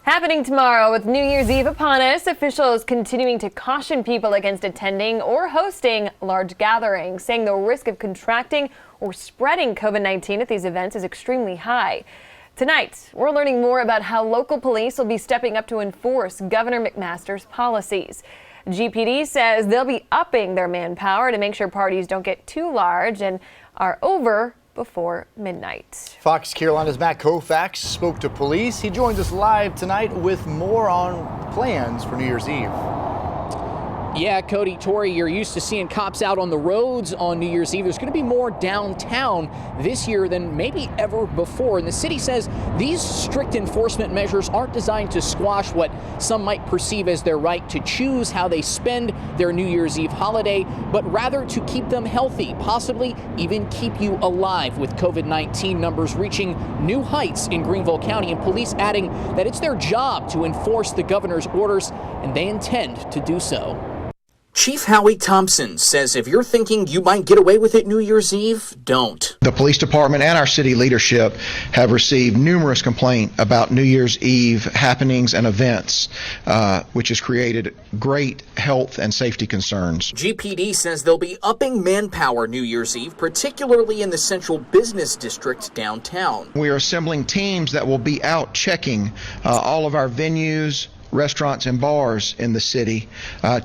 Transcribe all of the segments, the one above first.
Happening tomorrow with New Year's Eve upon us, officials continuing to caution people against attending or hosting large gatherings, saying the risk of contracting or spreading COVID-19 at these events is extremely high. Tonight, we're learning more about how local police will be stepping up to enforce Governor McMaster's policies. GPD says they'll be upping their manpower to make sure parties don't get too large and are over before midnight. Fox Carolina's Matt Kaufax spoke to police. He joins us live tonight with more on plans for New Year's Eve. Yeah, Cody, Tori, you're used to seeing cops out on the roads on New Year's Eve. There's going to be more downtown this year than maybe ever before. And the city says these strict enforcement measures aren't designed to squash what some might perceive as their right to choose how they spend their New Year's Eve holiday, but rather to keep them healthy, possibly even keep you alive, with COVID-19 numbers reaching new heights in Greenville County, and police adding that it's their job to enforce the governor's orders, and they intend to do so. Chief Howie Thompson says if you're thinking you might get away with it New Year's Eve, don't. The police department and our city leadership have received numerous complaints about New Year's Eve happenings and events, which has created great health and safety concerns. GPD says they'll be upping manpower New Year's Eve, particularly in the central business district downtown. We are assembling teams that will be out checking all of our venues, restaurants and bars in the city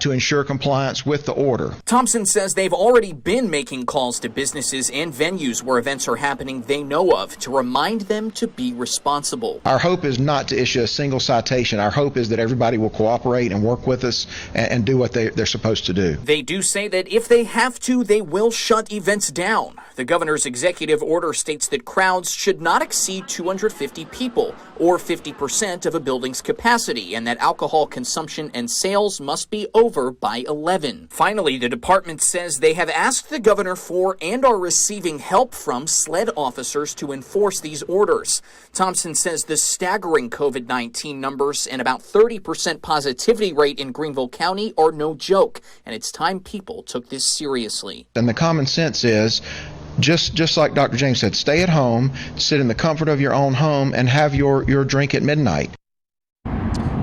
to ensure compliance with the order. Thompson says they've already been making calls to businesses and venues where events are happening they know of to remind them to be responsible. Our hope is not to issue a single citation. Our hope is that everybody will cooperate and work with us and do what they're supposed to do. They do say that if they have to, they will shut events down. The governor's executive order states that crowds should not exceed 250 people or 50% of a building's capacity, and that alcohol consumption and sales must be over by 11. Finally, the department says they have asked the governor for and are receiving help from SLED officers to enforce these orders. Thompson says the staggering COVID-19 numbers and about 30% positivity rate in Greenville County are no joke, and it's time people took this seriously. And the common sense is, just like Dr. James said, stay at home, sit in the comfort of your own home, and have your drink at midnight.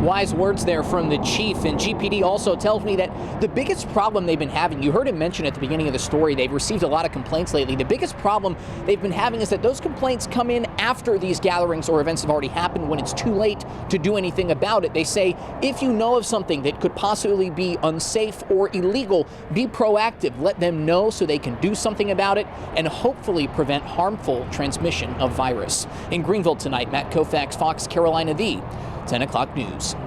Wise words there from the chief, and GPD also tells me that the biggest problem they've been having, you heard him mention at the beginning of the story, they've received a lot of complaints lately. The biggest problem they've been having is that those complaints come in after these gatherings or events have already happened, when it's too late to do anything about it. They say if you know of something that could possibly be unsafe or illegal, be proactive. Let them know so they can do something about it and hopefully prevent harmful transmission of virus. In Greenville tonight, Matt Kaufax, Fox Carolina, the 10 o'clock news.